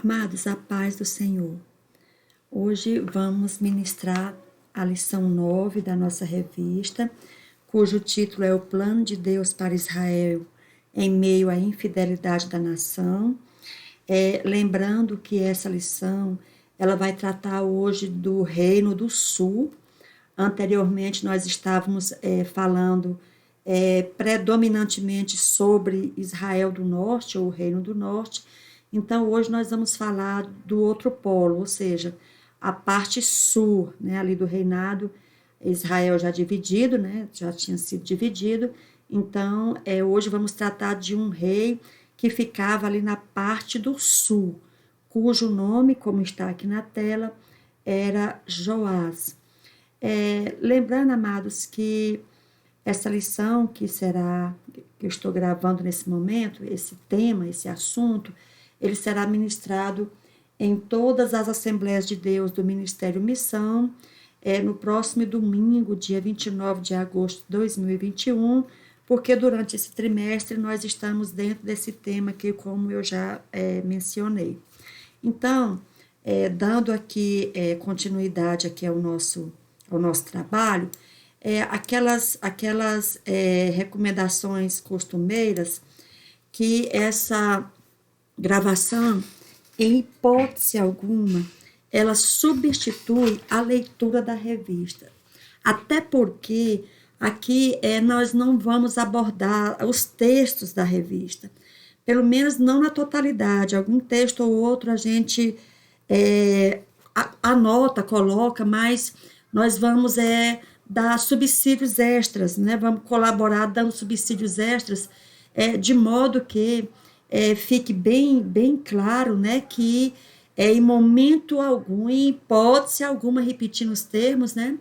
Amados, a paz do Senhor. Hoje vamos ministrar a lição 9 da nossa revista, cujo título é O Plano de Deus para Israel em meio à infidelidade da nação. Lembrando que essa lição ela vai tratar hoje do Reino do Sul. Anteriormente nós estávamos falando predominantemente sobre Israel do Norte, ou o Reino do Norte. Então, hoje nós vamos falar do outro polo, ou seja, a parte sul, né, ali do reinado, Israel já dividido, né, já tinha sido dividido. Então, hoje vamos tratar de um rei que ficava ali na parte do sul, cujo nome, como está aqui na tela, era Joás. Lembrando, amados, que essa lição que eu estou gravando nesse momento, esse tema, esse assunto, ele será ministrado em todas as Assembleias de Deus do Ministério Missão, no próximo domingo, dia 29 de agosto de 2021, porque durante esse trimestre nós estamos dentro desse tema que, como eu já mencionei. Então, dando aqui continuidade aqui ao nosso trabalho, aquelas recomendações costumeiras que essa gravação, em hipótese alguma, ela substitui a leitura da revista. Até porque aqui nós não vamos abordar os textos da revista, pelo menos não na totalidade. Algum texto ou outro a gente anota, coloca, mas nós vamos dar subsídios extras, né? Vamos colaborar dando subsídios extras, de modo que fique bem claro, né, que em momento algum, em hipótese alguma, repetindo os termos, né,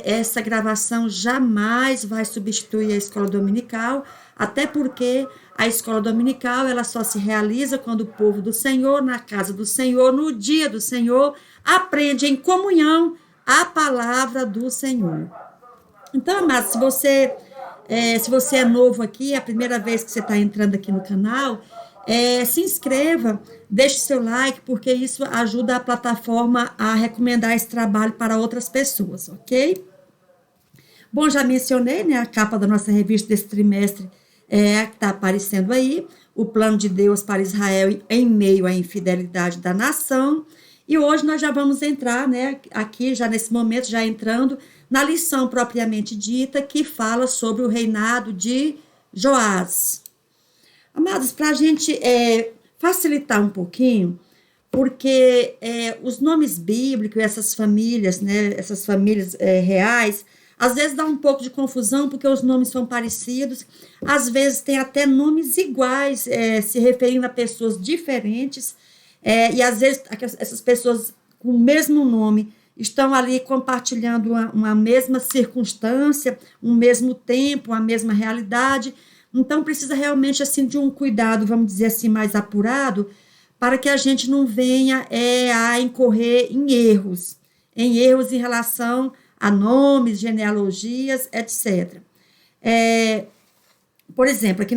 essa gravação jamais vai substituir a escola dominical, até porque a escola dominical ela só se realiza quando o povo do Senhor, na casa do Senhor, no dia do Senhor, aprende em comunhão a palavra do Senhor. Então, amados, se você é novo aqui, é a primeira vez que você está entrando aqui no canal, se inscreva, deixe seu like, porque isso ajuda a plataforma a recomendar esse trabalho para outras pessoas, ok? Bom, já mencionei, né, a capa da nossa revista desse trimestre que está aparecendo aí, o plano de Deus para Israel em meio à infidelidade da nação. E hoje nós já vamos entrar, né, aqui já nesse momento, já entrando na lição propriamente dita, que fala sobre o reinado de Joás. Amados, para a gente facilitar um pouquinho, porque os nomes bíblicos, essas famílias, né, essas famílias reais, às vezes dá um pouco de confusão, porque os nomes são parecidos, às vezes tem até nomes iguais, se referindo a pessoas diferentes, e às vezes essas pessoas com o mesmo nome estão ali compartilhando uma mesma circunstância, um mesmo tempo, a mesma realidade. Então, precisa realmente assim, de um cuidado, vamos dizer assim, mais apurado, para que a gente não venha a incorrer em erros em relação a nomes, genealogias, etc. Por exemplo, aqui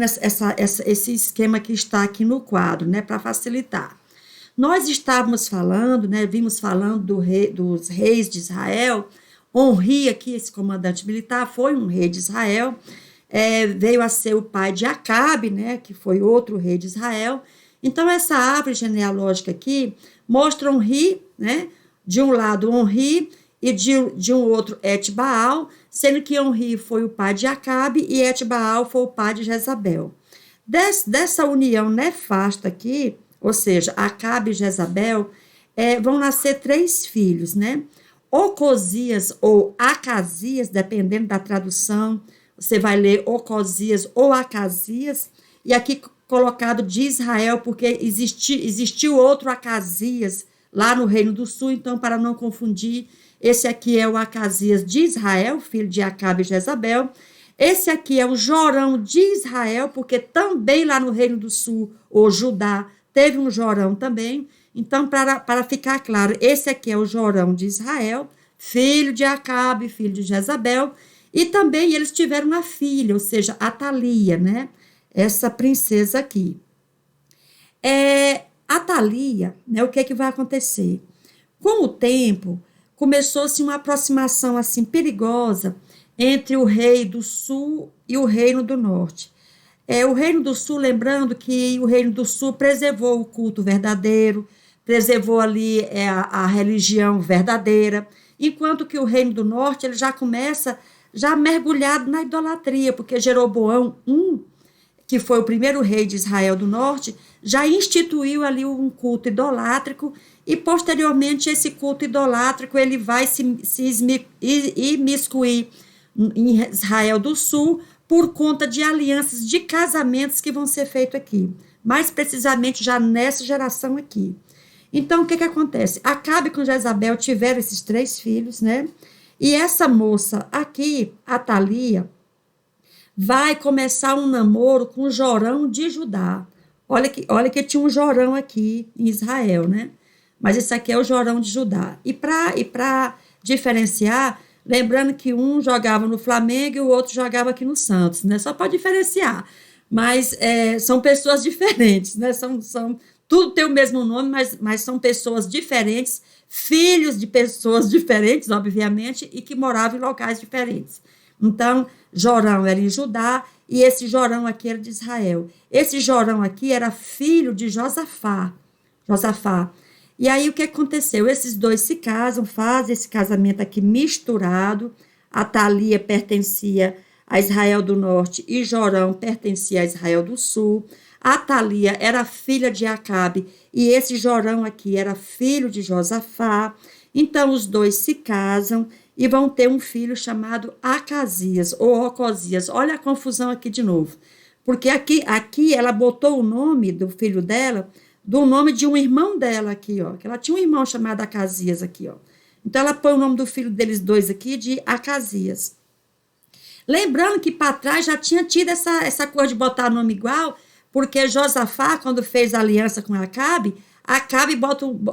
esse esquema que está aqui no quadro, né, para facilitar. Nós estávamos falando, né, vimos falando dos reis de Israel. Onri, aqui, esse comandante militar, foi um rei de Israel, veio a ser o pai de Acabe, né, que foi outro rei de Israel. Então, essa árvore genealógica aqui mostra Onri, né, de um lado Onri e de um outro Etbaal, sendo que Onri foi o pai de Acabe e Etbaal foi o pai de Jezabel. Dessa união nefasta aqui, ou seja, Acabe e Jezabel, vão nascer 3 filhos, né? Ocosias ou Acasias, dependendo da tradução, você vai ler Ocosias ou Acasias, e aqui colocado de Israel, porque existiu outro Acasias lá no Reino do Sul, então para não confundir, esse aqui é o Acasias de Israel, filho de Acabe e Jezabel. Esse aqui é o Jorão de Israel, porque também lá no Reino do Sul, ou Judá, teve um Jorão também. Então, para ficar claro, esse aqui é o Jorão de Israel, filho de Acabe, filho de Jezabel, e também eles tiveram uma filha, ou seja, Atalia, né? Essa princesa aqui. Atalia, né, o que é que vai acontecer? Com o tempo, começou-se uma aproximação assim perigosa entre o rei do sul e o reino do norte. O Reino do Sul, lembrando que o Reino do Sul preservou o culto verdadeiro, preservou ali a religião verdadeira, enquanto que o Reino do Norte ele já começa já mergulhado na idolatria, porque Jeroboão I, que foi o primeiro rei de Israel do Norte, já instituiu ali um culto idolátrico e posteriormente esse culto idolátrico ele vai se imiscuir em Israel do Sul por conta de alianças de casamentos que vão ser feitos aqui, mais precisamente já nessa geração aqui. Então, o que acontece? Acabe com Jezabel tiveram esses 3 filhos, né? E essa moça aqui, Atalia, vai começar um namoro com Jorão de Judá. Olha que tinha um Jorão aqui em Israel, né? Mas esse aqui é o Jorão de Judá. E para diferenciar, lembrando que um jogava no Flamengo e o outro jogava aqui no Santos, né? Só para diferenciar. Mas são pessoas diferentes, né? Tudo tem o mesmo nome, mas são pessoas diferentes, filhos de pessoas diferentes, obviamente, e que moravam em locais diferentes. Então, Jorão era em Judá e esse Jorão aqui era de Israel. Esse Jorão aqui era filho de Josafá. E aí o que aconteceu? Esses 2 se casam, fazem esse casamento aqui misturado. Atalia pertencia a Israel do Norte e Jorão pertencia a Israel do Sul. Atalia era filha de Acabe e esse Jorão aqui era filho de Josafá. Então os 2 se casam e vão ter um filho chamado Acasias ou Ocosias. Olha a confusão aqui de novo. Porque aqui ela botou o nome do filho dela do nome de um irmão dela aqui, ó. Que ela tinha um irmão chamado Acasias aqui, ó. Então ela põe o nome do filho deles 2 aqui de Acasias. Lembrando que para trás já tinha tido essa coisa de botar nome igual, porque Josafá, quando fez aliança com Acabe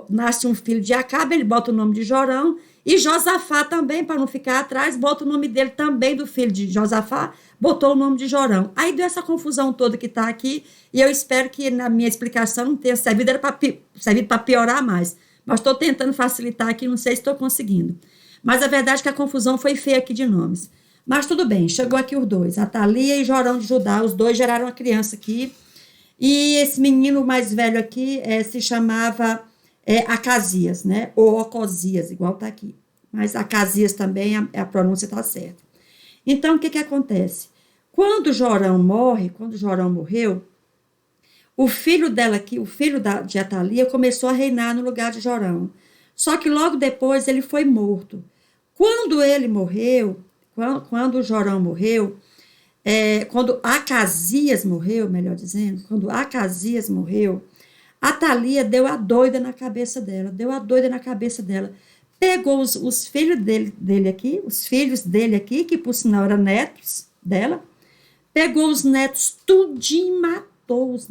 nasce um filho de Acabe, ele bota o nome de Jorão, e Josafá também, para não ficar atrás, bota o nome dele também do filho de Josafá, botou o nome de Jorão. Aí deu essa confusão toda que está aqui, e eu espero que na minha explicação não tenha servido para piorar mais. Mas estou tentando facilitar aqui, não sei se estou conseguindo. Mas a verdade é que a confusão foi feia aqui de nomes. Mas tudo bem, chegou aqui os 2, Atalia e Jorão de Judá, os 2 geraram uma criança aqui, e esse menino mais velho aqui se chamava Acasias, né? Ou Ocosias, igual está aqui. Mas Acasias também, a pronúncia está certa. Então, o que acontece? Quando Jorão morreu, o filho dela aqui, o filho de Atalia, começou a reinar no lugar de Jorão. Só que logo depois ele foi morto. Quando ele morreu, quando Jorão morreu, quando Acasias morreu, melhor dizendo, quando Acasias morreu, Atalia deu a doida na cabeça dela, pegou os filhos dele aqui, que por sinal eram netos dela, pegou os netos tudinho, matou os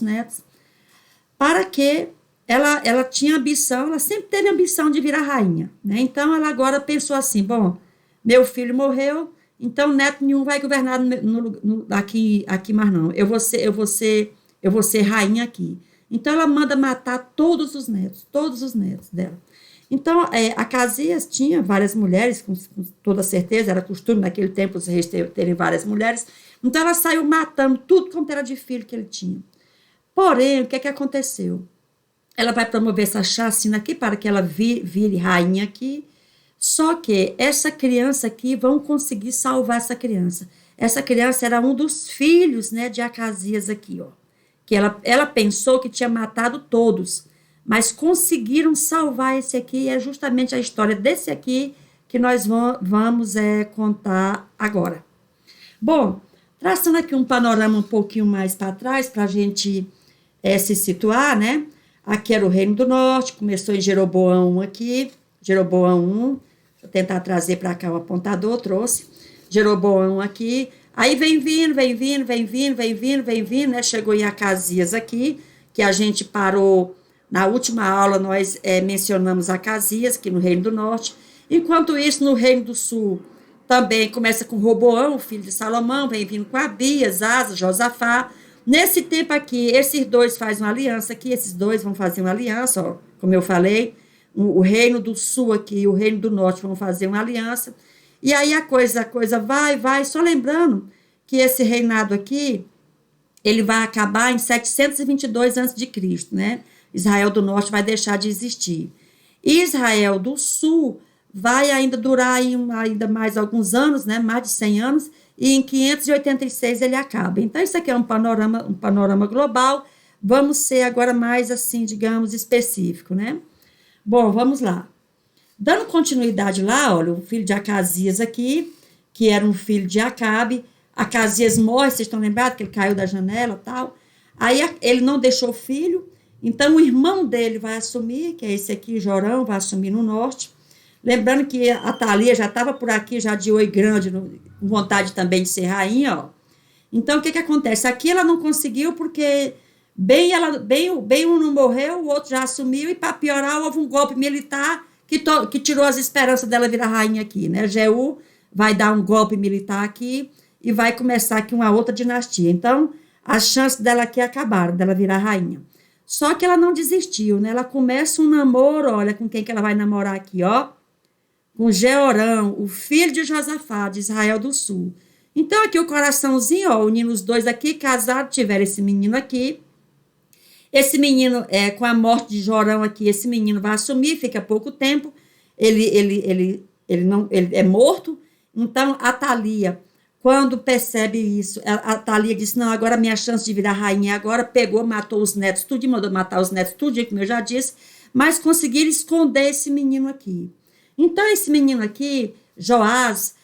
netos, para que ela tinha ambição, ela sempre teve ambição de virar rainha, né? Então ela agora pensou assim, bom, meu filho morreu, então neto nenhum vai governar aqui mais não. Eu vou ser rainha aqui. Então ela manda matar todos os netos dela. Então Acasias tinha várias mulheres, com toda certeza, era costume naquele tempo os reis terem várias mulheres. Então ela saiu matando tudo quanto era de filho que ele tinha. Porém, o que aconteceu? Ela vai promover essa chacina aqui para que ela vire rainha aqui. Só que essa criança aqui, vão conseguir salvar essa criança. Essa criança era um dos filhos, né, de Acasias aqui, ó. Que ela pensou que tinha matado todos, mas conseguiram salvar esse aqui, e é justamente a história desse aqui que nós vamos contar agora. Bom, traçando aqui um panorama um pouquinho mais para trás, para a gente se situar, né? Aqui era o Reino do Norte, começou em Jeroboão aqui, Jeroboão I. Vou tentar trazer para cá o apontador, trouxe. Jeroboão aqui. Aí vem vindo, né? Chegou em Acasias aqui, que a gente parou. Na última aula, nós mencionamos Acasias, aqui no Reino do Norte. Enquanto isso, no Reino do Sul, também começa com Roboão, filho de Salomão, vem vindo com Abias, Asa, Josafá. Nesse tempo aqui, esses dois fazem uma aliança aqui, esses dois vão fazer uma aliança, ó, como eu falei, o reino do sul aqui e o reino do norte vão fazer uma aliança. E aí a coisa vai, só lembrando que esse reinado aqui, ele vai acabar em 722 a.C., né? Israel do norte vai deixar de existir. Israel do sul vai ainda durar ainda mais alguns anos, né? Mais de 100 anos, e em 586 ele acaba. Então, isso aqui é um panorama global. Vamos ser agora mais assim, digamos, específico, né? Bom, vamos lá. Dando continuidade lá, olha, o filho de Acasias aqui, que era um filho de Acabe. Acasias morre, vocês estão lembrados que ele caiu da janela e tal. Aí ele não deixou filho, então o irmão dele vai assumir, que é esse aqui, Jorão, vai assumir no norte. Lembrando que a Atalia já estava por aqui, já de oi grande, com vontade também de ser rainha, ó. Então, o que acontece? Aqui ela não conseguiu porque bem um não morreu, o outro já assumiu, e para piorar, houve um golpe militar que tirou as esperanças dela virar rainha aqui, né? Jeú vai dar um golpe militar aqui e vai começar aqui uma outra dinastia. Então, as chances dela aqui acabaram, dela virar rainha. Só que ela não desistiu, né? Ela começa um namoro, olha com quem que ela vai namorar aqui, ó. Com Jeorão, o filho de Josafá, de Israel do Sul. Então, aqui o coraçãozinho, ó, unindo os dois aqui, casados, tiveram esse menino aqui. Esse menino, com a morte de Jorão aqui, esse menino vai assumir, fica pouco tempo, ele é morto. Então, a Thalia, quando percebe isso, a Thalia disse, não, agora minha chance de virar rainha, agora pegou, matou os netos, tudo, mandou matar os netos, tudo, como eu já disse, mas conseguiram esconder esse menino aqui. Então, esse menino aqui, Joás,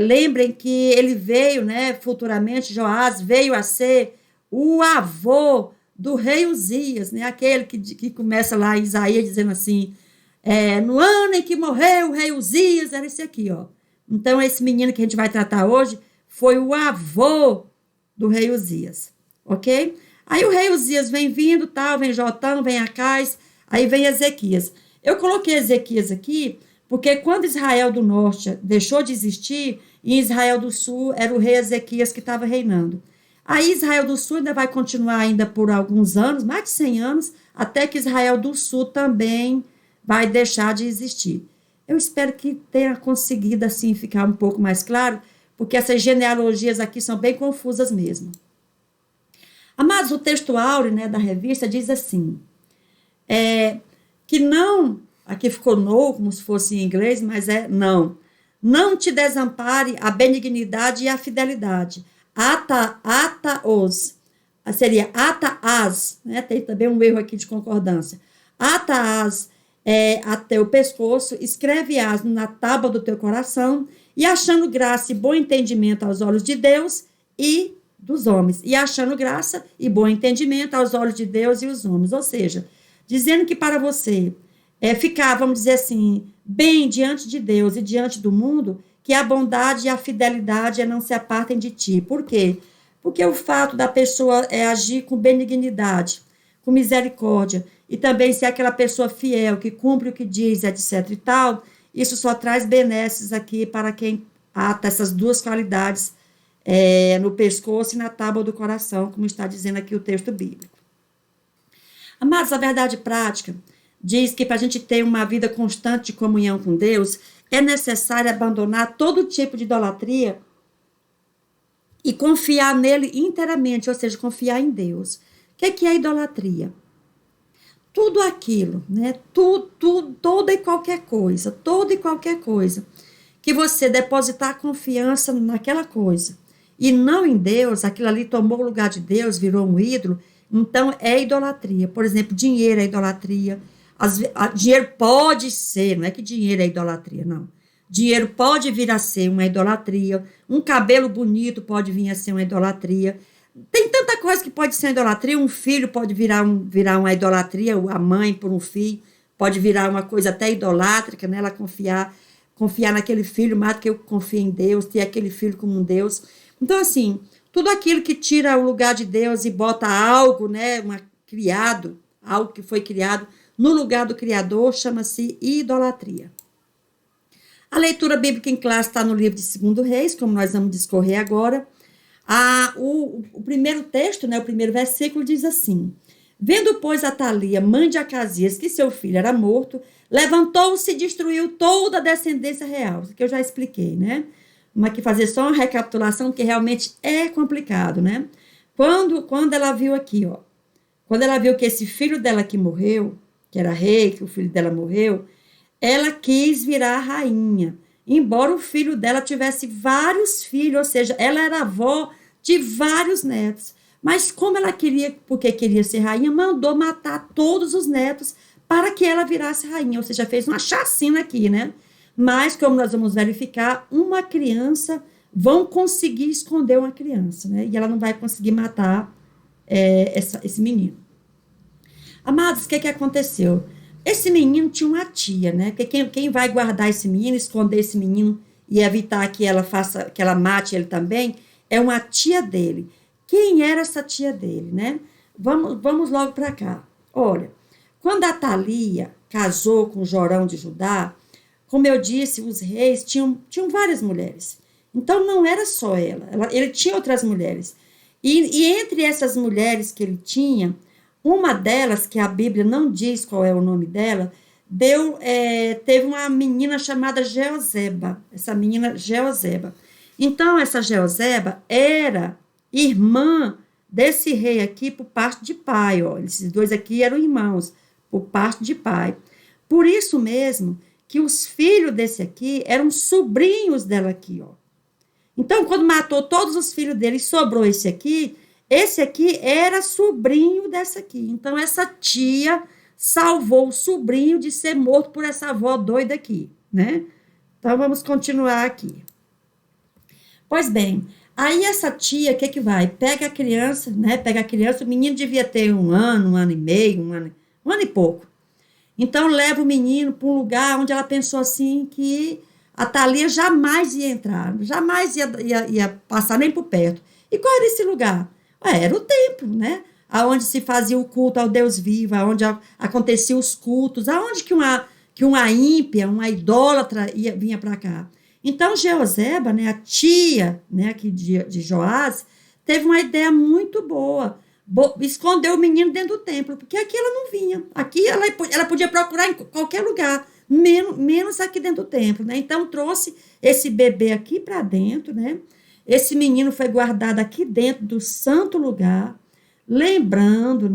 lembrem que ele veio, né, futuramente, Joás veio a ser o avô do rei Uzias, né, aquele que começa lá em Isaías dizendo assim, no ano em que morreu o rei Uzias, era esse aqui, ó. Então, esse menino que a gente vai tratar hoje foi o avô do rei Uzias, ok? Aí o rei Uzias vem vindo, tal, vem Jotão, vem Acais, aí vem Ezequias. Eu coloquei Ezequias aqui porque quando Israel do norte deixou de existir, em Israel do sul era o rei Ezequias que estava reinando. Aí Israel do sul ainda vai continuar ainda por alguns anos, mais de 100 anos, até que Israel do sul também vai deixar de existir. Eu espero que tenha conseguido assim ficar um pouco mais claro, porque essas genealogias aqui são bem confusas mesmo. Amados, o texto áureo, né, da revista diz assim, que não, aqui ficou no, como se fosse em inglês, mas não te desampare a benignidade e a fidelidade. Ata-os, seria ata-as, né? Tem também um erro aqui de concordância. Ata-as até o pescoço, escreve-as na tábua do teu coração, e achando graça e bom entendimento aos olhos de Deus e dos homens. E achando graça e bom entendimento aos olhos de Deus e os homens. Ou seja, dizendo que para você ficar, vamos dizer assim, bem diante de Deus e diante do mundo, que a bondade e a fidelidade não se apartem de ti. Por quê? Porque o fato da pessoa agir com benignidade, com misericórdia, e também ser aquela pessoa fiel, que cumpre o que diz, etc e tal, isso só traz benesses aqui para quem ata essas duas qualidades no pescoço e na tábua do coração, como está dizendo aqui o texto bíblico. Amados, a verdade prática diz que para a gente ter uma vida constante de comunhão com Deus, é necessário abandonar todo tipo de idolatria e confiar nele inteiramente, ou seja, confiar em Deus. O que é idolatria? Tudo aquilo, né? Toda e qualquer coisa, que você depositar confiança naquela coisa e não em Deus, aquilo ali tomou o lugar de Deus, virou um ídolo, então é idolatria. Por exemplo, dinheiro é idolatria. Dinheiro pode ser, não é que dinheiro é idolatria, não. Dinheiro pode vir a ser uma idolatria, um cabelo bonito pode vir a ser uma idolatria. Tem tanta coisa que pode ser uma idolatria, um filho pode virar uma idolatria, a mãe por um filho pode virar uma coisa até idolátrica, né? Ela confiar naquele filho mais do que eu confio em Deus, ter aquele filho como um Deus. Então, assim, tudo aquilo que tira o lugar de Deus e bota algo, né, algo que foi criado, no lugar do Criador, chama-se idolatria. A leitura bíblica em classe está no livro de 2 Reis, como nós vamos discorrer agora. O primeiro texto, né, o primeiro versículo diz assim: Vendo, pois, Atalia, mãe de Acasias, que seu filho era morto, levantou-se e destruiu toda a descendência real. Isso que eu já expliquei, né? Mas que fazer só uma recapitulação, que realmente é complicado, né? Quando ela viu aqui, ó, quando ela viu que esse filho dela que morreu, que era rei, que o filho dela morreu, ela quis virar rainha. Embora o filho dela tivesse vários filhos, ou seja, ela era avó de vários netos. Mas como ela queria, porque queria ser rainha, mandou matar todos os netos para que ela virasse rainha, ou seja, fez uma chacina aqui, né? Mas, como nós vamos verificar, uma criança, vão conseguir esconder uma criança, né? E ela não vai conseguir matar esse menino. Amados, o que aconteceu? Esse menino tinha uma tia, né? Porque quem vai guardar esse menino, esconder esse menino e evitar que ela faça, que ela mate ele também, é uma tia dele. Quem era essa tia dele, né? Vamos logo para cá. Olha, quando a Thalia casou com Jorão de Judá, como eu disse, os reis tinham várias mulheres. Então não era só ele tinha outras mulheres. E entre essas mulheres que ele tinha, uma delas, que a Bíblia não diz qual é o nome dela, teve uma menina chamada Jeoseba. Essa menina Jeoseba. Então, essa Jeoseba era irmã desse rei aqui por parte de pai. Ó. Esses dois aqui eram irmãos por parte de pai. Por isso mesmo que os filhos desse aqui eram sobrinhos dela aqui. Ó. Então, quando matou todos os filhos dele e sobrou esse aqui era sobrinho dessa aqui. Então, essa tia salvou o sobrinho de ser morto por essa avó doida aqui, né? Então, vamos continuar aqui. Pois bem, aí essa tia, o que vai? Pega a criança, né? Pega a criança, o menino devia ter um ano e meio, um ano e pouco. Então, leva o menino para um lugar onde ela pensou assim que a Thalia jamais ia entrar, jamais ia passar nem por perto. E qual era esse lugar? Era o templo, né? Aonde se fazia o culto ao Deus vivo, aonde aconteciam os cultos, aonde que uma ímpia, uma idólatra vinha para cá. Então, Jeoseba, né, a tia, né, aqui de Joás, teve uma ideia muito boa. Escondeu o menino dentro do templo, porque aqui ela não vinha. Aqui ela podia procurar em qualquer lugar, menos aqui dentro do templo, né? Então, trouxe esse bebê aqui para dentro, né? Esse menino foi guardado aqui dentro do santo lugar, lembrando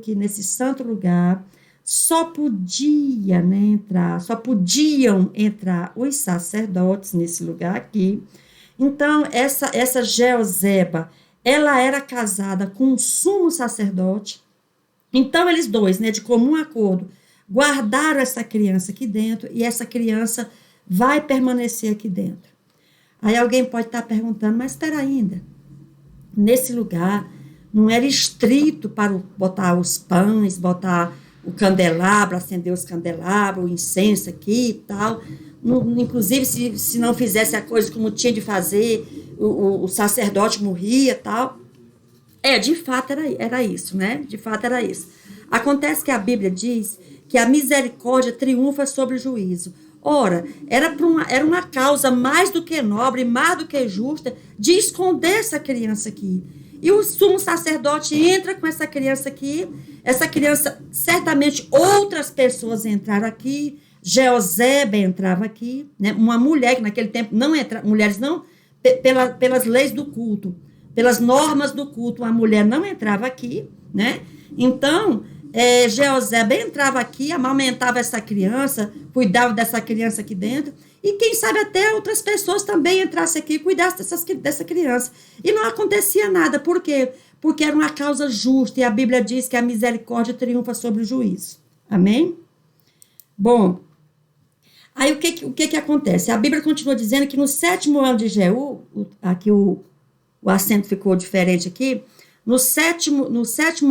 que nesse santo lugar só podiam entrar os sacerdotes nesse lugar aqui. Então, essa Jeoseba, ela era casada com um sumo sacerdote. Então, eles dois, né, de comum acordo, guardaram essa criança aqui dentro e essa criança vai permanecer aqui dentro. Aí alguém pode estar perguntando, mas espera ainda, nesse lugar não era estrito para botar os pães, botar o candelabro, acender os candelabros, o incenso aqui e tal. Inclusive, se não fizesse a coisa como tinha de fazer, o sacerdote morria e tal. De fato era isso, né? De fato era isso. Acontece que a Bíblia diz que a misericórdia triunfa sobre o juízo. Ora, era uma causa mais do que nobre, mais do que justa, de esconder essa criança aqui. E o sumo sacerdote entra com essa criança aqui. Essa criança, certamente outras pessoas entraram aqui. Jeoseba entrava aqui, né? Uma mulher que naquele tempo não entrava, mulheres não, pelas leis do culto, pelas normas do culto, a mulher não entrava aqui, né? Então, Jeoseba entrava aqui, amamentava essa criança, cuidava dessa criança aqui dentro, e quem sabe até outras pessoas também entrassem aqui e cuidassem dessa criança. E não acontecia nada. Por quê? Porque era uma causa justa, e a Bíblia diz que a misericórdia triunfa sobre o juízo. Amém? Bom, aí o que acontece? A Bíblia continua dizendo que no 7º ano de Jeú, aqui o acento ficou diferente aqui, no sétimo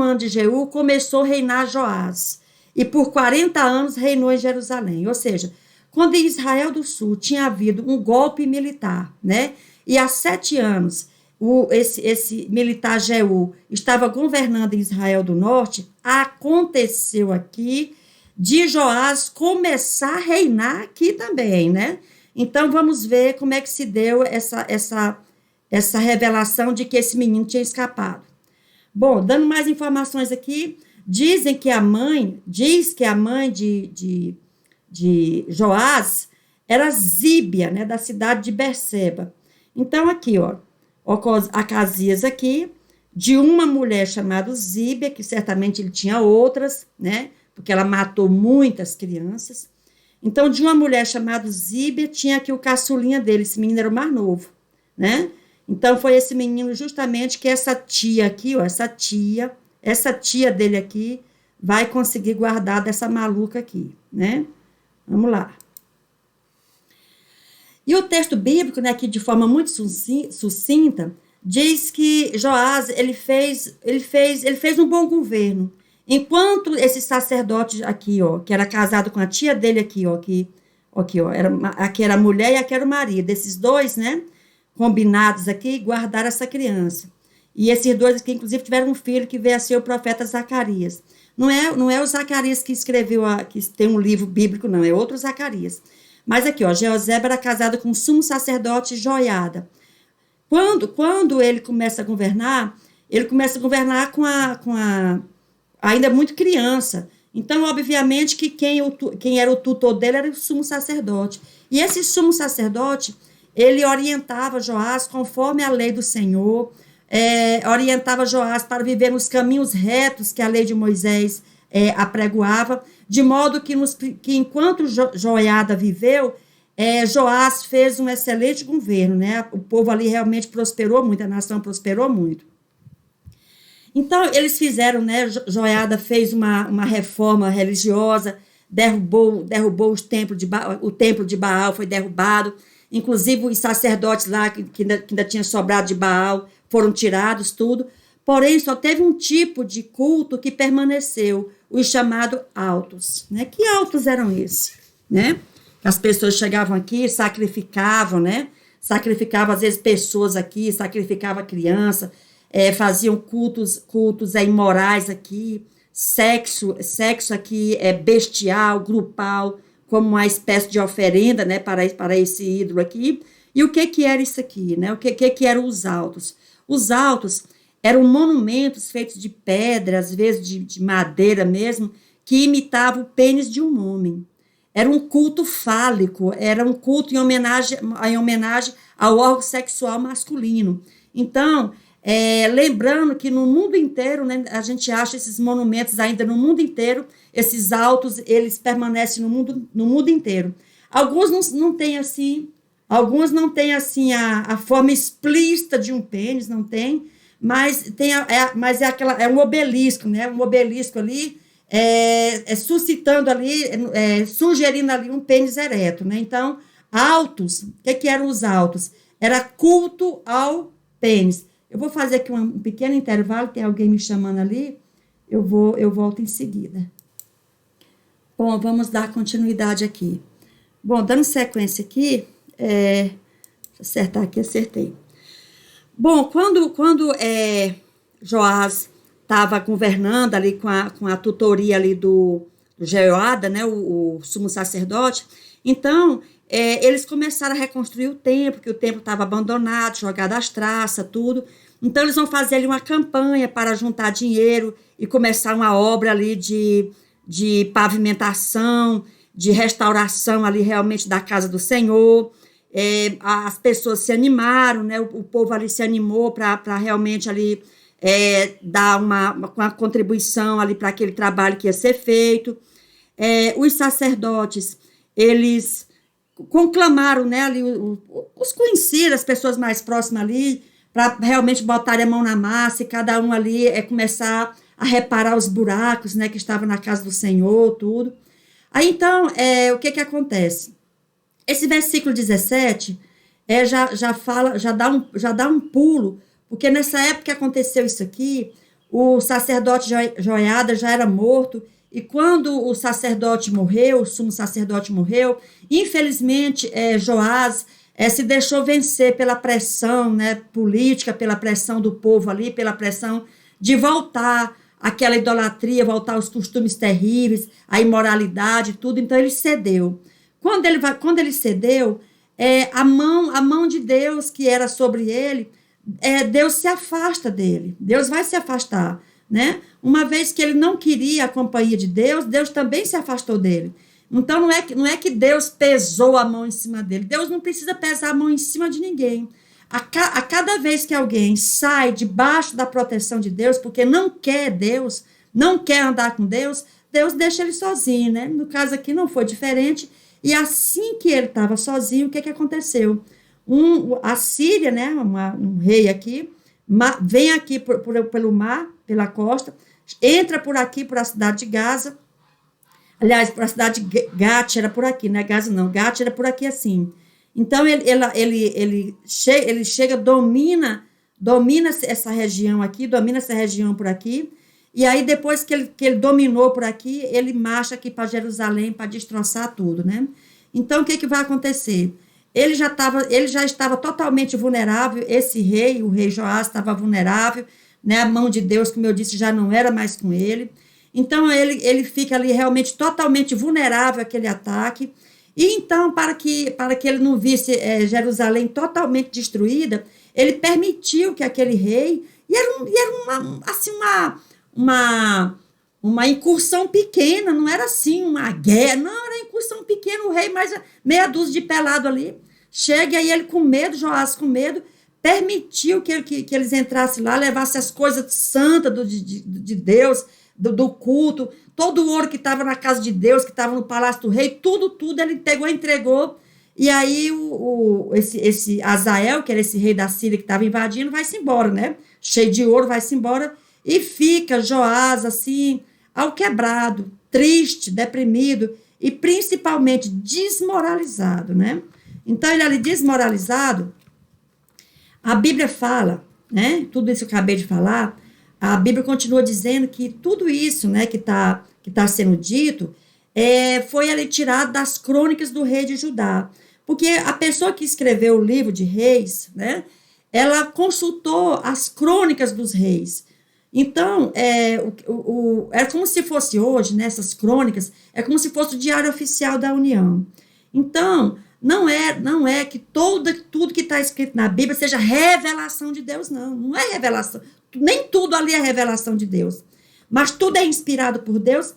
ano de Jeú começou a reinar Joás, e por 40 anos reinou em Jerusalém. Ou seja, quando em Israel do Sul tinha havido um golpe militar, né? E há 7 anos esse militar Jeú estava governando em Israel do Norte, aconteceu aqui de Joás começar a reinar aqui também, né? Então, vamos ver como é que se deu essa revelação de que esse menino tinha escapado. Bom, dando mais informações aqui, diz que a mãe de Joás era Zíbia, né, da cidade de Berseba. Então, aqui, ó, Acasias aqui, de uma mulher chamada Zíbia, que certamente ele tinha outras, né, porque ela matou muitas crianças. Então, de uma mulher chamada Zíbia, tinha aqui o caçulinha dele, esse menino era o mais novo, né? Então, foi esse menino justamente que essa tia aqui, ó, essa tia dele aqui, vai conseguir guardar dessa maluca aqui, né? Vamos lá. E o texto bíblico, né, aqui de forma muito sucinta, diz que Joás, ele fez um bom governo. Enquanto esse sacerdote aqui, ó, que era casado com a tia dele aqui, ó, aqui era a mulher e aqui era o marido, esses dois, né, combinados aqui, guardaram essa criança. E esses dois aqui, inclusive, tiveram um filho que veio a ser o profeta Zacarias. Não é o Zacarias que escreveu, que tem um livro bíblico, não, é outro Zacarias. Mas aqui, ó, Jeozeba era casado com o sumo sacerdote Joiada. Quando ele começa a governar com a ainda muito criança. Então, obviamente, que quem era o tutor dele era o sumo sacerdote. E esse sumo sacerdote, ele orientava Joás conforme a lei do Senhor, orientava Joás para viver nos caminhos retos que a lei de Moisés apregoava, de modo que enquanto Joiada viveu, Joás fez um excelente governo, né? O povo ali realmente prosperou muito, a nação prosperou muito. Então, eles fizeram, né? Joiada fez uma reforma religiosa, derrubou o templo de Baal foi derrubado, inclusive os sacerdotes lá que ainda tinha sobrado de Baal foram tirados, tudo. Porém, só teve um tipo de culto que permaneceu, os chamados altos, né? Que altos eram esses, né? As pessoas chegavam aqui, sacrificavam, né? Sacrificavam, às vezes, pessoas aqui, sacrificavam criança, faziam cultos imorais aqui, sexo aqui bestial, grupal, como uma espécie de oferenda, né, para esse ídolo aqui. E o que era isso aqui, né? O que eram os altos? Os altos eram monumentos feitos de pedra, às vezes de madeira mesmo, que imitavam o pênis de um homem. Era um culto fálico, era um culto em homenagem ao órgão sexual masculino. Então, lembrando que no mundo inteiro, né, a gente acha esses monumentos ainda no mundo inteiro, esses altos, eles permanecem no mundo inteiro. Alguns não têm assim, a forma explícita de um pênis, não tem, mas é um obelisco, né? Um obelisco ali, suscitando ali, sugerindo ali um pênis ereto, né? Então, altos, o que eram os altos? Era culto ao pênis. Eu vou fazer aqui um pequeno intervalo, tem alguém me chamando ali, eu volto em seguida. Bom, vamos dar continuidade aqui. Bom, dando sequência aqui, deixa eu acertar aqui, acertei. Bom, quando Joás estava governando ali com a tutoria ali do Jeoada, né, o sumo sacerdote, então eles começaram a reconstruir o templo, que o templo estava abandonado, jogado às traças, tudo. Então eles vão fazer ali uma campanha para juntar dinheiro e começar uma obra ali de pavimentação, de restauração ali realmente da casa do Senhor. As pessoas se animaram, né? O povo ali se animou para realmente ali dar uma contribuição ali para aquele trabalho que ia ser feito. Os sacerdotes, eles conclamaram, né, ali, os conhecidos, as pessoas mais próximas ali, para realmente botarem a mão na massa e cada um ali começar a reparar os buracos, né, que estavam na casa do Senhor, tudo. Aí, então, o que acontece? Esse versículo 17 já dá um pulo, porque nessa época que aconteceu isso aqui, o sacerdote Joiada já era morto, e quando o sacerdote morreu, o sumo sacerdote morreu, infelizmente Joás se deixou vencer pela pressão, né, política, pela pressão do povo ali, pela pressão de voltar àquela idolatria, voltar aos costumes terríveis, à imoralidade, tudo, então ele cedeu. Quando ele cedeu, a mão de Deus que era sobre ele Deus se afasta dele, Deus vai se afastar, né? Uma vez que ele não queria a companhia de Deus, Deus também se afastou dele. Então, não é que Deus pesou a mão em cima dele, Deus não precisa pesar a mão em cima de ninguém. A cada vez que alguém sai debaixo da proteção de Deus, porque não quer Deus, não quer andar com Deus, Deus deixa ele sozinho, né? No caso aqui não foi diferente, e assim que ele estava sozinho, o que aconteceu? A Síria, né, um rei aqui, vem aqui pelo mar, pela costa, entra por aqui, por a cidade de Gaza, aliás, por a cidade de Gat, era por aqui, não é Gaza não, Gat era por aqui assim. Então, ele chega, domina essa região aqui, domina essa região por aqui, e aí depois que ele dominou por aqui, ele marcha aqui para Jerusalém para destroçar tudo, né? Então, o que vai acontecer? Ele já estava totalmente vulnerável, esse rei, o rei Joás, estava vulnerável, né? A mão de Deus, como eu disse, já não era mais com ele. Então, ele fica ali realmente totalmente vulnerável àquele ataque. E então, para que ele não visse Jerusalém totalmente destruída, ele permitiu que aquele rei, e era assim, uma incursão pequena, não era assim uma guerra, não, era incursão pequena, o rei mais meia dúzia de pelado ali, chega, e aí ele com medo, Joás com medo, permitiu que eles entrassem lá, levassem as coisas santas de Deus, do culto, todo o ouro que estava na casa de Deus, que estava no palácio do rei, tudo ele pegou e entregou, e aí esse Azael, que era esse rei da Síria que estava invadindo, vai-se embora, né? Cheio de ouro, vai-se embora, e fica Joás, assim, ao quebrado, triste, deprimido, e principalmente desmoralizado, né? Então, ele ali desmoralizado, a Bíblia fala, né? Tudo isso que eu acabei de falar, a Bíblia continua dizendo que tudo isso, né, que tá sendo dito, foi ali tirado das crônicas do rei de Judá. Porque a pessoa que escreveu o livro de Reis, né, ela consultou as crônicas dos reis. Então, é como se fosse hoje, nessas crônicas, é como se fosse o Diário Oficial da União. Então, não é que tudo que está escrito na Bíblia seja revelação de Deus, não é revelação. Nem tudo ali é revelação de Deus. Mas tudo é inspirado por Deus?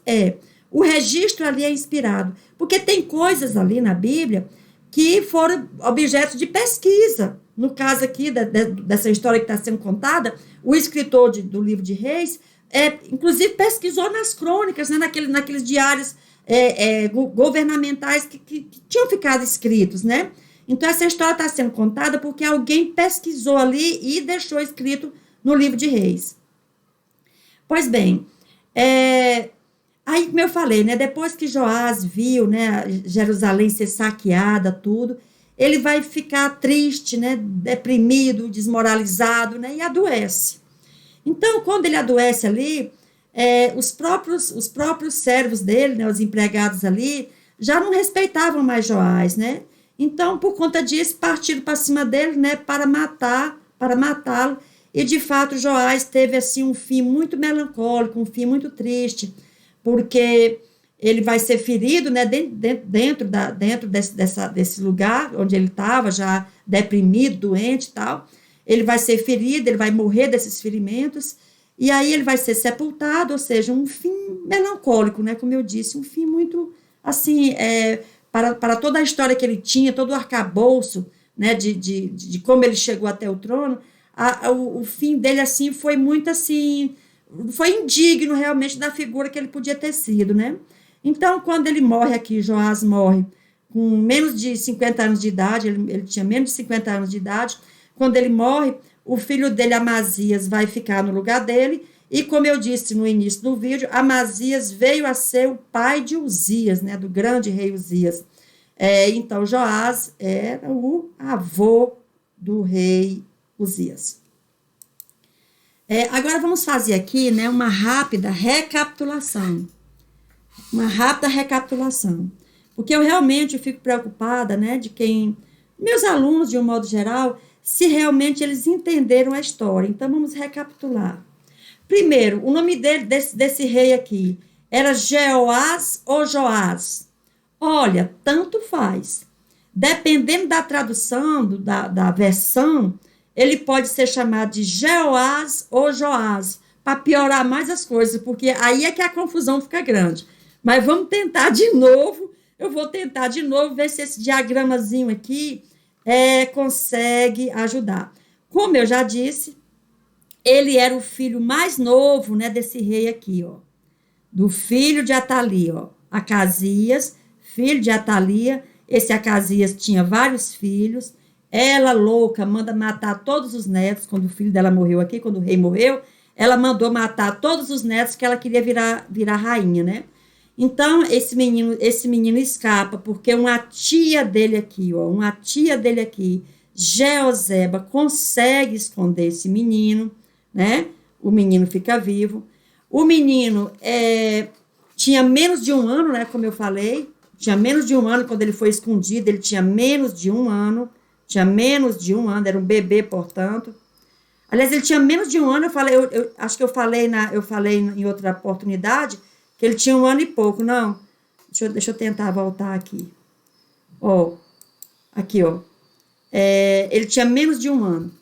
O registro ali é inspirado. Porque tem coisas ali na Bíblia que foram objeto de pesquisa. No caso aqui, dessa história que está sendo contada, o escritor do livro de Reis, inclusive pesquisou nas crônicas, né, naqueles diários governamentais que tinham ficado escritos, né? Então, essa história está sendo contada porque alguém pesquisou ali e deixou escrito no livro de Reis. Pois bem, aí, como eu falei, né, depois que Joás viu, né, Jerusalém ser saqueada, tudo, ele vai ficar triste, né, deprimido, desmoralizado, né, e adoece. Então, quando ele adoece ali, os próprios servos dele, né, os empregados ali, já não respeitavam mais Joás, né? Então, por conta disso, partiram para cima dele, né, para matá-lo. E, de fato, Joás teve, assim, um fim muito melancólico, um fim muito triste, porque ele vai ser ferido, né, dentro desse lugar onde ele estava, já deprimido, doente e tal. Ele vai ser ferido, ele vai morrer desses ferimentos, e aí ele vai ser sepultado, ou seja, um fim melancólico, né, como eu disse, um fim muito, assim, para toda a história que ele tinha, todo o arcabouço, né, de como ele chegou até o trono, o fim dele, assim, foi muito, assim, foi indigno, realmente, da figura que ele podia ter sido, né? Então, quando ele morre aqui, Joás morre com menos de 50 anos de idade, ele tinha menos de 50 anos de idade, quando ele morre, o filho dele, Amazias, vai ficar no lugar dele, e como eu disse no início do vídeo, Amazias veio a ser o pai de Uzias, né, do grande rei Uzias. Então, Joás era o avô do rei Uzias. Agora vamos fazer aqui, né, uma rápida recapitulação. Porque eu realmente fico preocupada, né, meus alunos, de um modo geral, se realmente eles entenderam a história. Então, vamos recapitular. Primeiro, o nome desse rei aqui era Jeoás ou Joás? Olha, tanto faz. Dependendo da tradução, da versão, ele pode ser chamado de Jeoás ou Joás, para piorar mais as coisas, porque aí é que a confusão fica grande. Mas vamos tentar de novo. Eu vou tentar de novo ver se esse diagramazinho aqui consegue ajudar. Como eu já disse, ele era o filho mais novo, né, desse rei aqui, ó, do filho de Atalia, ó, Acasias, filho de Atalia. Esse Acasias tinha vários filhos. Ela, louca, manda matar todos os netos. Quando o filho dela morreu aqui, quando o rei morreu, ela mandou matar todos os netos, que ela queria virar rainha, né? Então, esse menino escapa, porque uma tia dele aqui, ó, Jeoseba, consegue esconder esse menino, né? O menino fica vivo. O menino tinha menos de um ano, né? Como eu falei, tinha menos de um ano quando ele foi escondido, ele tinha menos de um ano, era um bebê, portanto. Aliás, ele tinha menos de um ano, eu acho que eu falei em outra oportunidade, que ele tinha um ano e pouco, não. Deixa eu tentar voltar aqui. Ó, aqui, ó. Ele tinha menos de um ano.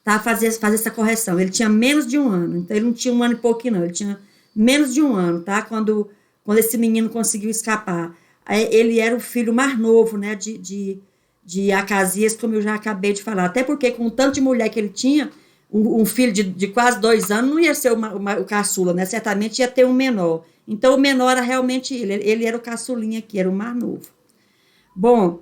Tá? Fazer essa correção. Ele tinha menos de um ano. Então, ele não tinha um ano e pouco, não. Ele tinha menos de um ano, tá? Quando esse menino conseguiu escapar. Ele era o filho mais novo, né? De Acasias, como eu já acabei de falar. Até porque, com o tanto de mulher que ele tinha, um filho de quase 2 anos não ia ser o caçula, né? Certamente ia ter um menor. Então, o menor era realmente ele. Ele era o caçulinha aqui, era o mais novo. Bom,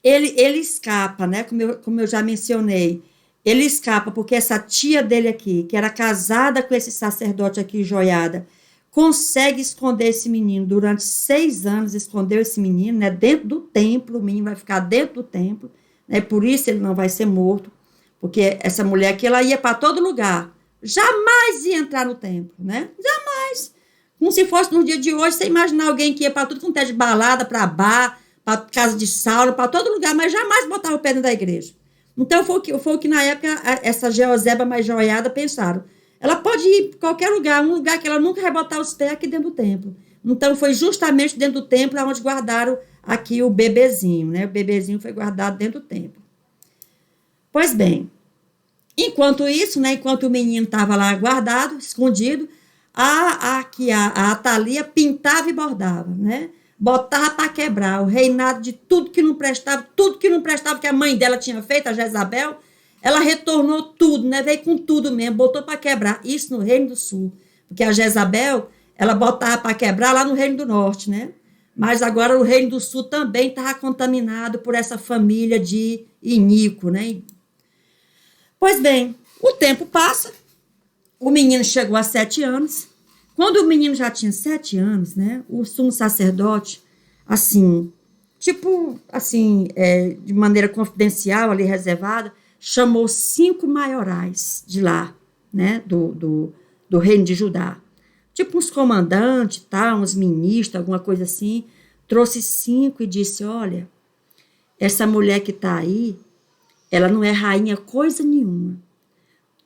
ele escapa, né? Como eu já mencionei. Ele escapa porque essa tia dele aqui, que era casada com esse sacerdote aqui, Joiada, consegue esconder esse menino. Durante 6 anos, escondeu esse menino, né? Dentro do templo. O menino vai ficar dentro do templo, né? Por isso ele não vai ser morto. Porque essa mulher aqui, ela ia para todo lugar. Jamais ia entrar no templo, né? Jamais. Como se fosse no dia de hoje, você imaginar alguém que ia para tudo quanto é de balada, para bar, para casa de sauna, para todo lugar, mas jamais botava o pé dentro da igreja. Então, foi o que na época, essa Jeoseba mais Joiada pensaram. Ela pode ir para qualquer lugar, um lugar que ela nunca vai botar os pés aqui dentro do templo. Então, foi justamente dentro do templo onde guardaram aqui o bebezinho, né? O bebezinho foi guardado dentro do templo. Pois bem, enquanto isso, né, enquanto o menino estava lá guardado, escondido, a Atalia pintava e bordava, né? Botava para quebrar o reinado de tudo que não prestava que a mãe dela tinha feito, a Jezabel, ela retornou tudo, né? Veio com tudo mesmo, botou para quebrar, isso no Reino do Sul, porque a Jezabel, ela botava para quebrar lá no Reino do Norte, né? Mas agora o Reino do Sul também estava contaminado por essa família de Inico, né? Pois bem, o tempo passa, o menino chegou a 7 anos. Quando o menino já tinha 7 anos, né, o sumo sacerdote, assim, de maneira confidencial, ali reservada, chamou 5 maiorais de lá, né, do reino de Judá. Tipo uns comandantes, tá, uns ministros, alguma coisa assim. Trouxe 5 e disse, olha, essa mulher que está aí, ela não é rainha coisa nenhuma.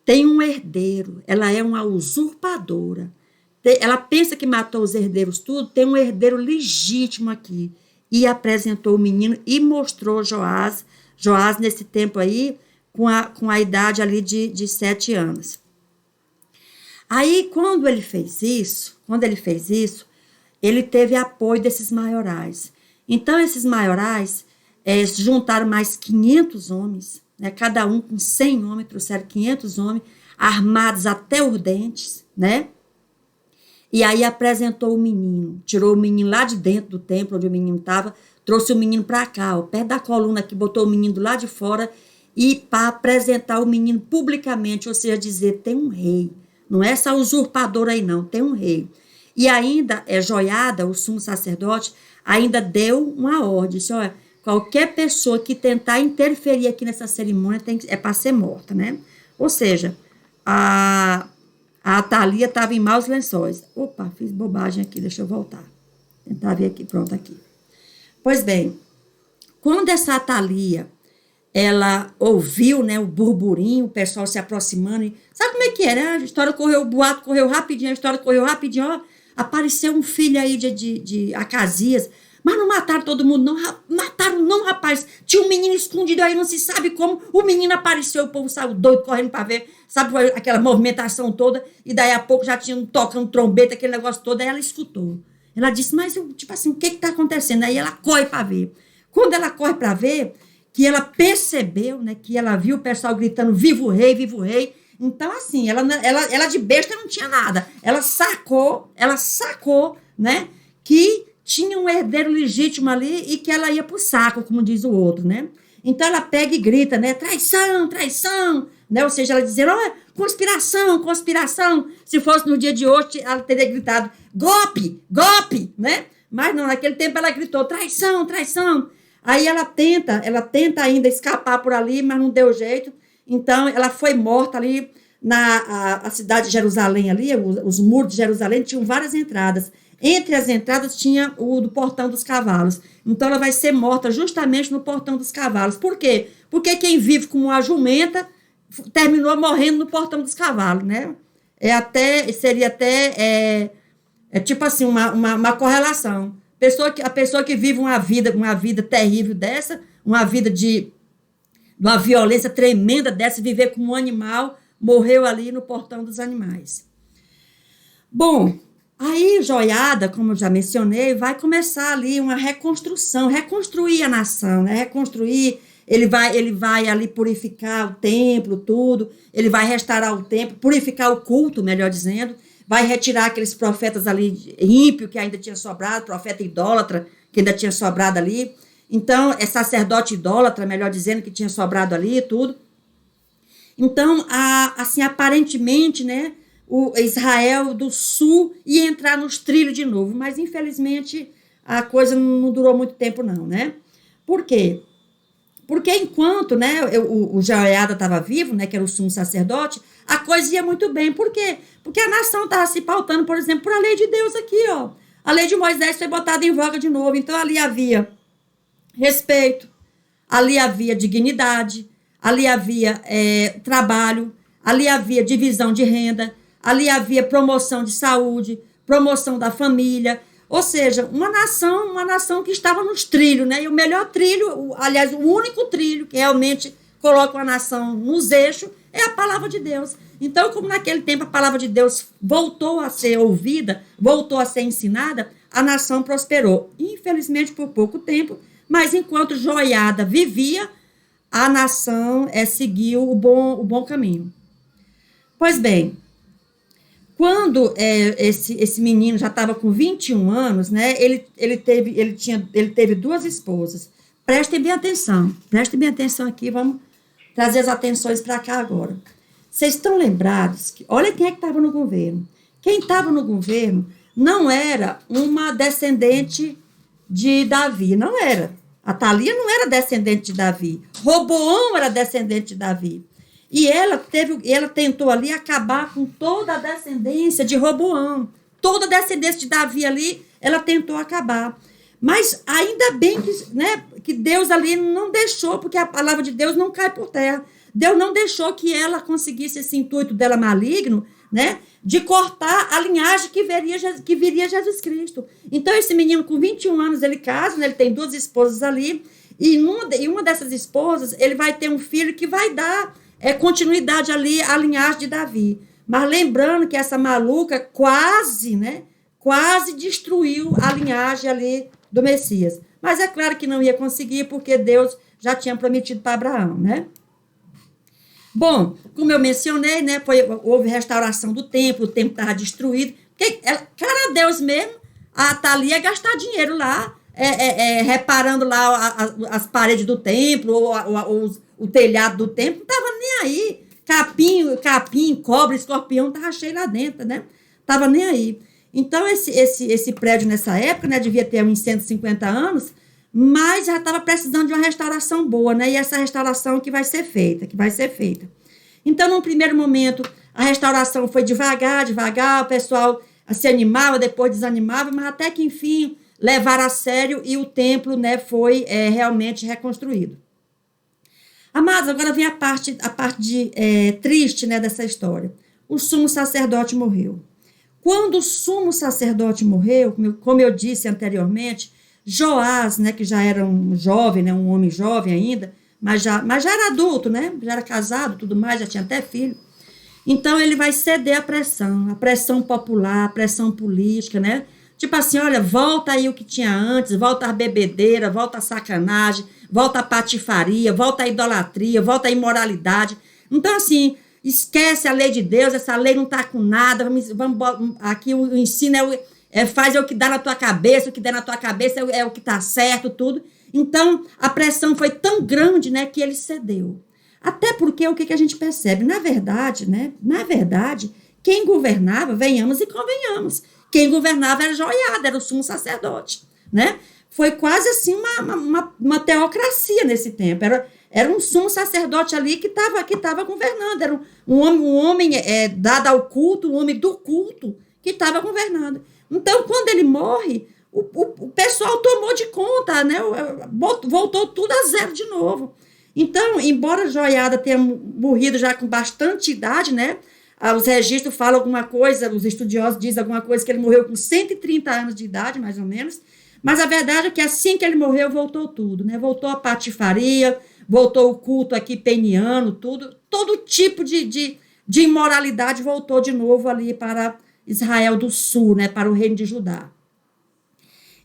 Tem um herdeiro, ela é uma usurpadora. Ela pensa que matou os herdeiros tudo, tem um herdeiro legítimo aqui. E apresentou o menino e mostrou Joás nesse tempo aí, com a idade ali de 7 anos. Aí, quando ele fez isso, ele teve apoio desses maiorais. Então, esses maiorais juntaram mais 500 homens, né, cada um com 100 homens, trouxeram 500 homens, armados até os dentes, né? E aí apresentou o menino, tirou o menino lá de dentro do templo onde o menino estava, trouxe o menino para cá, ó, perto da coluna aqui, botou o menino do lado de fora e para apresentar o menino publicamente, ou seja, dizer, tem um rei, não é essa usurpadora aí não, tem um rei. E ainda, Joiada, o sumo sacerdote, ainda deu uma ordem, disse, olha, qualquer pessoa que tentar interferir aqui nessa cerimônia é para ser morta, né? Ou seja, a Atalia estava em maus lençóis. Opa, fiz bobagem aqui, deixa eu voltar. Tentar ver aqui, pronto, aqui. Pois bem, quando essa Atalia, ela ouviu, né, o burburinho, o pessoal se aproximando, e sabe como é que era? A história correu, o boato correu rapidinho, ó, apareceu um filho aí de Acasias, Mas não mataram todo mundo, não. Mataram não, rapaz. Tinha um menino escondido aí, não se sabe como. O menino apareceu, o povo saiu doido, correndo para ver. Sabe aquela movimentação toda? E daí a pouco já tinham tocando trombeta, aquele negócio todo. Aí ela escutou. Ela disse, mas, tipo assim, o que está acontecendo? Aí ela corre para ver. Quando ela corre para ver, que ela percebeu, né, que ela viu o pessoal gritando, viva o rei, viva o rei. Então, assim, ela de besta não tinha nada. Ela sacou, né, que tinha um herdeiro legítimo ali e que ela ia pro saco, como diz o outro, né? Então ela pega e grita, né? Traição, traição, né? Ou seja, ela dizendo, oh, conspiração, conspiração. Se fosse no dia de hoje, ela teria gritado, golpe, golpe, né? Mas não, naquele tempo ela gritou, traição, traição. Aí ela tenta ainda escapar por ali, mas não deu jeito. Então ela foi morta ali a cidade de Jerusalém ali, os muros de Jerusalém tinham várias entradas. Entre as entradas tinha o do portão dos cavalos. Então ela vai ser morta justamente no portão dos cavalos. Por quê? Porque quem vive como uma jumenta terminou morrendo no portão dos cavalos, né? Seria até tipo assim, uma correlação. A pessoa que vive uma vida terrível dessa, uma vida de uma violência tremenda dessa, viver como um animal, morreu ali no portão dos animais. Bom, aí Joiada, como eu já mencionei, vai começar ali uma reconstrução, reconstruir a nação, né? Reconstruir, ele vai ali purificar o templo, tudo, ele vai restaurar o templo, purificar o culto, melhor dizendo, vai retirar aqueles profetas ali ímpios que ainda tinha sobrado, profeta idólatra que ainda tinha sobrado ali. Então, é sacerdote idólatra, melhor dizendo, que tinha sobrado ali e tudo. Então, assim, aparentemente, né, o Israel do sul ia entrar nos trilhos de novo, mas, infelizmente, a coisa não durou muito tempo, não, né? Por quê? Porque enquanto, né, o Jeoiada estava vivo, né, que era o sumo sacerdote, a coisa ia muito bem. Por quê? Porque a nação estava se pautando, por exemplo, por a lei de Deus aqui, ó. A lei de Moisés foi botada em voga de novo. Então, ali havia respeito, ali havia dignidade, ali havia trabalho, ali havia divisão de renda, ali havia promoção de saúde, promoção da família, ou seja, uma nação que estava nos trilhos, né? E o melhor trilho, aliás, o único trilho que realmente coloca uma nação nos eixos é a palavra de Deus. Então, como naquele tempo a palavra de Deus voltou a ser ouvida, voltou a ser ensinada, a nação prosperou. Infelizmente, por pouco tempo, mas enquanto Joiada vivia, a nação seguiu o bom caminho. Pois bem, quando esse menino já estava com 21 anos, né, ele teve duas esposas. Prestem bem atenção aqui, vamos trazer as atenções para cá agora. Vocês estão lembrados? Olha quem é que estava no governo. Quem estava no governo não era uma descendente de Davi, não era. A Thalia não era descendente de Davi. Roboão era descendente de Davi. E ela tentou ali acabar com toda a descendência de Roboão. Toda a descendência de Davi ali, ela tentou acabar. Mas ainda bem que Deus ali não deixou, porque a palavra de Deus não cai por terra. Deus não deixou que ela conseguisse esse intuito dela maligno, né, de cortar a linhagem que viria Jesus Cristo. Então, esse menino com 21 anos, ele casa, né, ele tem duas esposas ali, e uma dessas esposas, ele vai ter um filho que vai dar continuidade ali à linhagem de Davi. Mas lembrando que essa maluca quase destruiu a linhagem ali do Messias. Mas é claro que não ia conseguir, porque Deus já tinha prometido para Abraão, né? Bom, como eu mencionei, né, houve restauração do templo, o templo estava destruído. Cara, Deus mesmo, a Thalia ia gastar dinheiro lá, reparando lá as paredes do templo, ou o telhado do templo, não estava nem aí. Capim, cobra, escorpião, estava cheio lá dentro, né? Estava nem aí. Então, esse prédio nessa época, né, devia ter uns 150 anos, mas já estava precisando de uma restauração boa, né? E essa restauração que vai ser feita. Então, num primeiro momento, a restauração foi devagar, o pessoal se animava, depois desanimava, mas até que, enfim, levaram a sério e o templo, né, foi realmente reconstruído. Amados, agora vem a parte triste, né, dessa história. O sumo sacerdote morreu. Quando o sumo sacerdote morreu, como eu disse anteriormente, Joás, né, que já era um jovem, né, um homem jovem ainda, mas já era adulto, né, já era casado, tudo mais, já tinha até filho. Então ele vai ceder à pressão, a pressão popular, a pressão política, né? Tipo assim, olha, volta aí o que tinha antes, volta a bebedeira, volta a sacanagem, volta a patifaria, volta a idolatria, volta a imoralidade. Então, assim, esquece a lei de Deus, essa lei não está com nada, aqui o ensino faz o que dá na tua cabeça, o que der na tua cabeça é o que está certo, tudo. Então, a pressão foi tão grande, né, que ele cedeu. Até porque o que a gente percebe? Na verdade, né? Na verdade, quem governava, venhamos e convenhamos, quem governava era Joiada, era o sumo sacerdote, né? Foi quase assim uma teocracia nesse tempo. Era um sumo sacerdote ali que estava governando. Era um homem dado ao culto, um homem do culto que estava governando. Então, quando ele morre, o pessoal tomou de conta, né? Voltou tudo a zero de novo. Então, embora Joiada tenha morrido já com bastante idade, né? Os registros falam alguma coisa, os estudiosos dizem alguma coisa, que ele morreu com 130 anos de idade, mais ou menos. Mas a verdade é que assim que ele morreu, voltou tudo, né? Voltou a patifaria, voltou o culto aqui peniano, tudo. Todo tipo de imoralidade voltou de novo ali para Israel do Sul, né? Para o reino de Judá.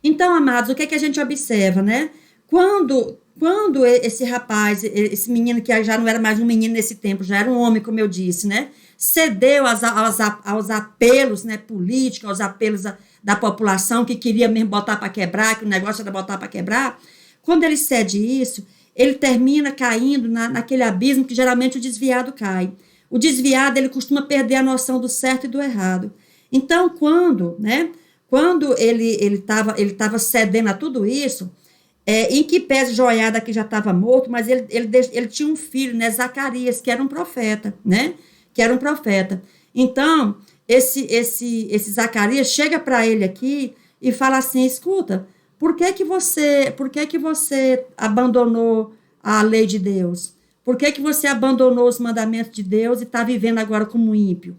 Então, amados, o que a gente observa, né? Quando esse rapaz, esse menino que já não era mais um menino nesse tempo, já era um homem, como eu disse, né? Cedeu aos apelos, né, políticos, aos apelos da população que queria mesmo botar para quebrar, que o negócio era botar para quebrar. Quando ele cede isso, ele termina caindo naquele abismo que geralmente o desviado cai. O desviado, ele costuma perder a noção do certo e do errado. Então, quando ele estava cedendo a tudo isso, em que pese Joiada que já estava morto, mas ele tinha um filho, né, Zacarias, que era um profeta, né? Que era um profeta. Então, esse Zacarias chega para ele aqui e fala assim: escuta, por que você abandonou a lei de Deus? Por que você abandonou os mandamentos de Deus e está vivendo agora como ímpio?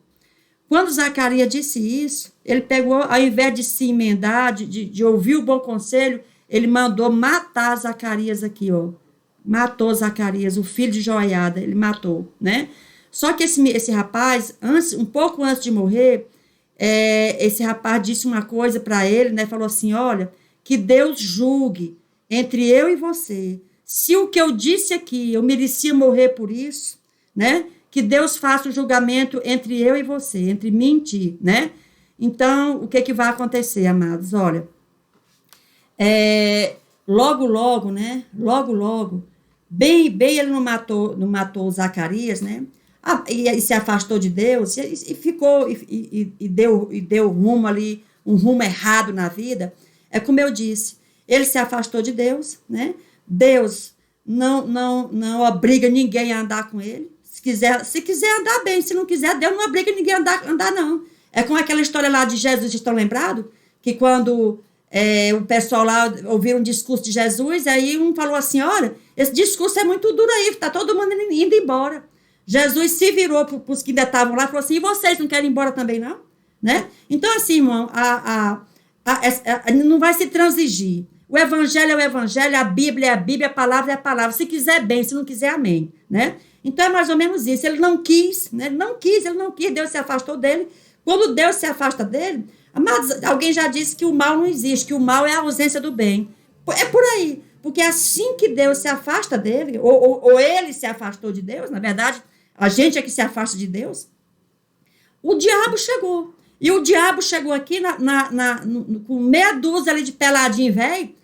Quando Zacarias disse isso, ele pegou, ao invés de se emendar, de ouvir o bom conselho, ele mandou matar Zacarias aqui, ó. Matou Zacarias, o filho de Joiada, ele matou, né? Só que esse rapaz, um pouco antes de morrer, esse rapaz disse uma coisa para ele, né? Falou assim: olha, que Deus julgue entre eu e você. Se o que eu disse aqui, eu merecia morrer por isso, né? Que Deus faça o julgamento entre eu e você, entre mim e ti, né? Então, o que vai acontecer, amados? Olha, logo, né? Logo, bem ele não matou Zacarias, né? E se afastou de Deus e ficou e deu rumo ali, um rumo errado na vida. É como eu disse, ele se afastou de Deus, né? Deus não obriga ninguém a andar com ele. Se quiser andar bem, se não quiser, Deus não obriga ninguém a andar não. É como aquela história lá de Jesus, estão lembrados? Que quando o pessoal lá ouviram um discurso de Jesus, aí um falou assim: olha, esse discurso é muito duro aí, está todo mundo indo embora. Jesus se virou para os que ainda estavam lá e falou assim: e vocês não querem ir embora também não? Né? Então assim, irmão, não vai se transigir. O evangelho é o evangelho, a Bíblia é a Bíblia, a palavra é a palavra. Se quiser bem, se não quiser, amém. Né? Então é mais ou menos isso. Ele não quis, né? Ele não quis, Deus se afastou dele. Quando Deus se afasta dele, mas alguém já disse que o mal não existe, que o mal é a ausência do bem. É por aí. Porque assim que Deus se afasta dele, ou ele se afastou de Deus, na verdade, a gente é que se afasta de Deus, o diabo chegou. E o diabo chegou aqui com meia dúzia ali de peladinho velho,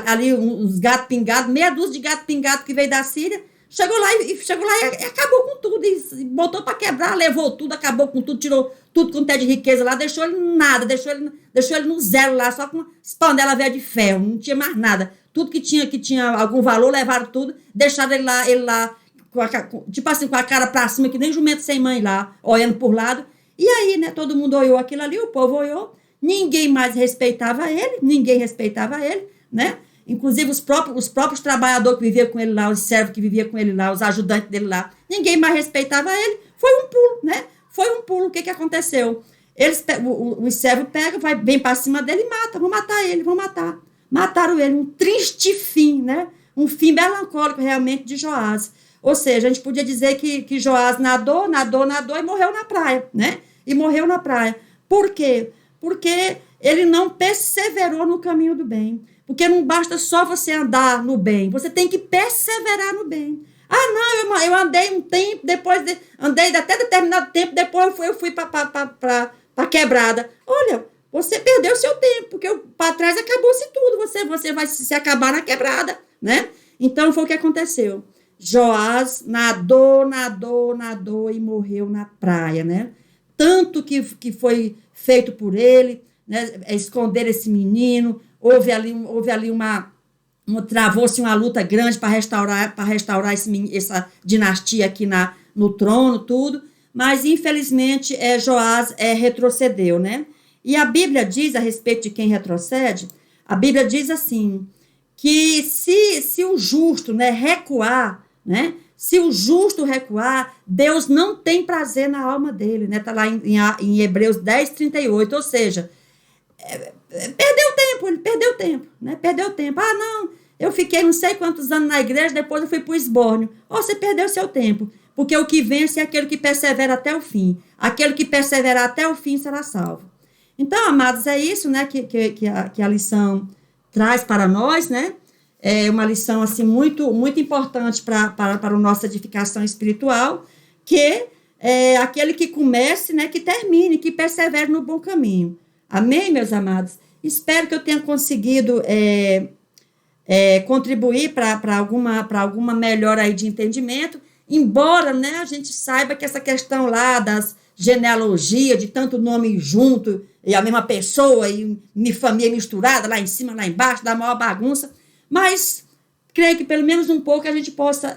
ali uns gatos pingados, meia dúzia de gato pingado que veio da Síria, chegou lá e acabou com tudo, e botou para quebrar, levou tudo, acabou com tudo, tirou tudo quanto é de riqueza lá, deixou ele nada, deixou ele no zero lá, só com as panelas velhas de ferro, não tinha mais nada. Tudo que tinha algum valor, levaram tudo, deixaram ele lá tipo assim, com a cara pra cima, que nem jumento sem mãe lá, olhando por lado. E aí, né, todo mundo olhou aquilo ali, o povo olhou, ninguém mais respeitava ele, né? Inclusive os próprios trabalhadores que viviam com ele lá, os servos que viviam com ele lá, os ajudantes dele lá, ninguém mais respeitava ele. Foi um pulo, né? O que aconteceu? Os servos pegam, vem para cima dele e matam, vão matar ele. Mataram ele, um triste fim, né? Um fim melancólico realmente de Joás. Ou seja, a gente podia dizer que Joás nadou e morreu na praia, né? E morreu na praia. Por quê? Porque ele não perseverou no caminho do bem. Porque não basta só você andar no bem, você tem que perseverar no bem. Ah, não, eu andei um tempo, andei até determinado tempo, depois eu fui para quebrada. Olha, você perdeu seu tempo, porque para trás acabou-se tudo, você vai se acabar na quebrada, né? Então, foi o que aconteceu. Joás nadou e morreu na praia, né? Tanto que foi feito por ele, né? Esconder esse menino, houve ali travou-se uma luta grande para restaurar essa dinastia aqui no trono, tudo, mas infelizmente Joás retrocedeu, né? E a Bíblia diz a respeito de quem retrocede, a Bíblia diz assim, que se o justo, né, recuar, né, se o justo recuar, Deus não tem prazer na alma dele, né? Está lá em Hebreus 10:38, ou seja, ele perdeu tempo, né? Perdeu tempo. Ah, não, eu fiquei não sei quantos anos na igreja, depois eu fui para o esbórnio. Você perdeu seu tempo, porque o que vence é aquele que persevera até o fim. Aquele que perseverar até o fim será salvo. Então, amados, é isso, né, que a lição traz para nós, né? É uma lição assim muito muito importante para a nossa edificação espiritual, que é aquele que comece, né, que termine, que persevere no bom caminho. Amém, meus amados? Espero que eu tenha conseguido contribuir para alguma melhora aí de entendimento, embora, né, a gente saiba que essa questão lá das genealogias, de tanto nome junto, e a mesma pessoa, e família misturada, lá em cima, lá embaixo, dá maior bagunça, mas creio que pelo menos um pouco a gente possa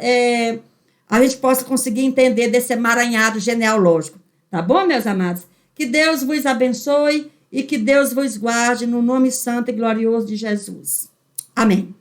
conseguir entender desse emaranhado genealógico. Tá bom, meus amados? Que Deus vos abençoe e que Deus vos guarde no nome santo e glorioso de Jesus. Amém.